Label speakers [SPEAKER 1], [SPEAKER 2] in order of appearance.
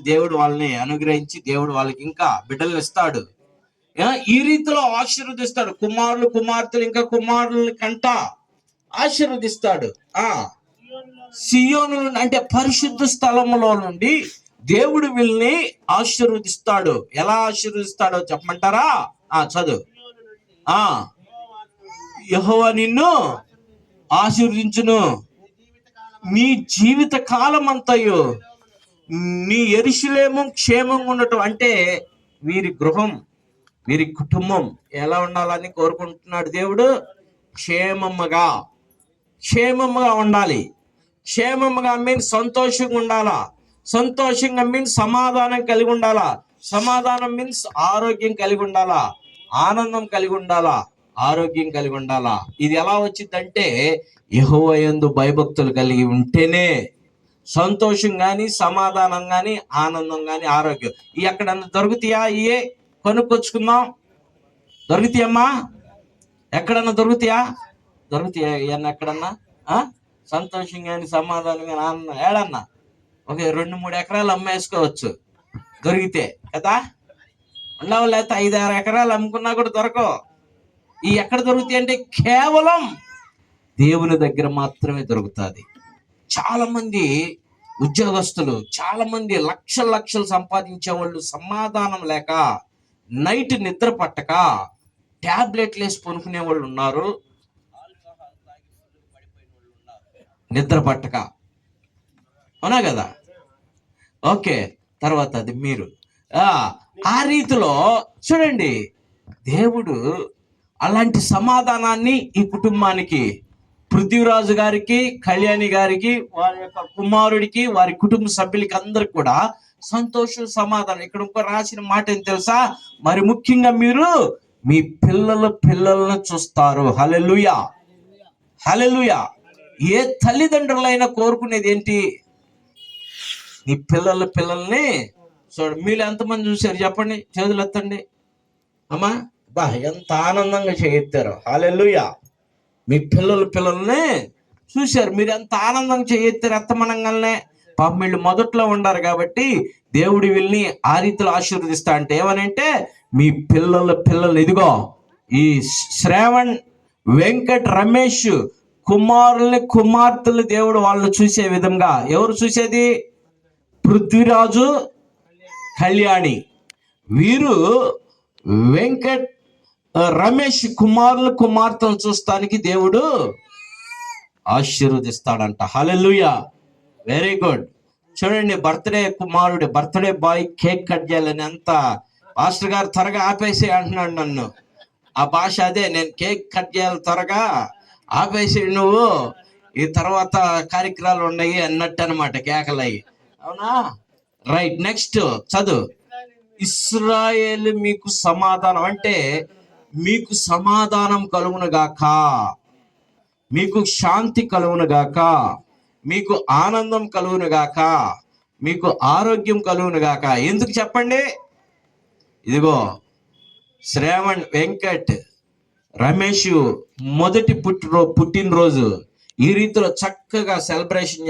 [SPEAKER 1] దేవుడు వాళ్ళని అనుగ్రహించి దేవుడు వాళ్ళకి ఇంకా బిడ్డలు ఇస్తాడు. ఈ రీతిలో ఆశీర్వదిస్తాడు. కుమారులు కుమార్తెలు ఇంకా కుమారుల కంట ఆశీర్వదిస్తాడు. సియోను అంటే పరిశుద్ధ స్థలములో నుండి దేవుడు వీళ్ళని ఆశీర్వదిస్తాడు. ఎలా ఆశీర్వదిస్తాడో చెప్పమంటారా? చదువు. యెహోవా నిన్ను ఆశీర్వదించును, నీ జీవిత కాలం అంతయు నీ యెరూషలేము క్షేమంగా ఉండటం. అంటే వీరి గృహం, వీరి కుటుంబం ఎలా ఉండాలని కోరుకుంటున్నాడు దేవుడు? క్షేమముగా ఉండాలి. క్షేమముగా మీన్స్ సంతోషంగా ఉండాలా. సంతోషంగా మీన్స్ సమాధానం కలిగి ఉండాలా. సమాధానం మీన్స్ ఆరోగ్యం కలిగి ఉండాలా. ఆనందం కలిగి ఉండాలా. ఆరోగ్యం కలిగి ఉండాలా. ఇది ఎలా వచ్చిందంటే యెహోవా యందు భయభక్తులు కలిగి ఉంటేనే సంతోషం గాని, సమాధానం గాని, ఆనందం గాని, ఆరోగ్యం ఎక్కడన్నా దొరుకుతాయా? ఇయే కొనుక్కొచ్చుకుందాం. దొరుకుతాయమ్మా? ఎక్కడన్నా దొరుకుతాయా? ఇవన్నీ ఎక్కడన్నా సంతోషం కానీ, సమాధానం కానీ, ఆనందం ఏడన్నా ఒక 2-3 ఎకరాలు అమ్మేసుకోవచ్చు దొరికితే కదా. ఉండవు. లేకపోతే 5-6 ఎకరాలు అమ్ముకున్నా కూడా దొరకవు. ఈ ఎక్కడ దొరుకుతాయి అంటే కేవలం దేవుని దగ్గర మాత్రమే దొరుకుతుంది. చాలా మంది ఉద్యోగస్తులు, చాలా మంది లక్షలు సంపాదించే వాళ్ళు సమాధానం లేక, నైట్ నిద్ర పట్టక ట్యాబ్లెట్లు వేసి పనుకునే వాళ్ళు ఉన్నారు. నిద్ర పట్టక, అవునా కదా? ఓకే, తర్వాత అది మీరు ఆ రీతిలో చూడండి. దేవుడు అలాంటి సమాధానాన్ని ఈ కుటుంబానికి, పృథ్వీరాజు గారికి, కళ్యాణి గారికి, వారి యొక్క కుమారుడికి, వారి కుటుంబ సభ్యులకి అందరికి కూడా సంతోషం, సమాధానం. ఇక్కడ ఇంకో రాసిన మాట ఏం తెలుసా? మరి ముఖ్యంగా మీరు మీ పిల్లలను చూస్తారు. హల్లెలూయా, హల్లెలూయా. ఏ తల్లిదండ్రులైనా కోరుకునేది ఏంటి? నీ పిల్లల్ని చూడ. మీరు ఎంతమంది చూశారు చెప్పండి? చేతులు ఎత్తండి అమ్మా. ఎంత ఆనందంగా చేయెత్తారు. హల్లెలూయా. మీ పిల్లల్ని చూశారు. మీరు ఎంత ఆనందంగా చేయెత్తారు ఎత్తమనంగానే. పాపం వీళ్ళు మొదట్లో ఉండారు కాబట్టి దేవుడు వీళ్ళని ఆ రీతిలో ఆశీర్వదిస్తా. అంటే ఏమనంటే మీ పిల్లలు ఇదిగో ఈ శ్రావణ్, వెంకట్, రమేష్ కుమార్తెలు దేవుడు వాళ్ళు చూసే విధంగా. ఎవరు చూసేది? పృథ్వీరాజు, కళ్యాణి. వీరు వెంకట్, రమేష్ కుమార్తెలు చూస్తానికి దేవుడు ఆశీర్వదిస్తాడంట. హల్లెలూయా, వెరీ గుడ్. చూడండి, బర్త్డే బాయ్ కేక్ కట్ చేయాలని అంత పాస్టర్ గారు త్వరగా ఆపేసి అంటున్నాడు నన్ను. ఆ భాష అదే, నేను కేక్ కట్ చేయాలి త్వరగా ఆపేసి, నువ్వు ఈ తర్వాత కార్యక్రమాలు ఉన్నాయి అన్నట్టు అనమాట, కేకలయ్యి. అవునా? రైట్, నెక్స్ట్ చదువు. ఇశ్రాయేలు మీకు సమాధానం. అంటే మీకు సమాధానం కలుగును గాక, మీకు శాంతి కలుగును గాక, మీకు ఆనందం కలుగును గాక, మీకు ఆరోగ్యం కలుగును గాక. ఎందుకు చెప్పండి? ఇదిగో శ్రావణ్, వెంకట్, రమేష్ మొదటి పుట్టినరోజు ఈ రీతిలో చక్కగా సెలబ్రేషన్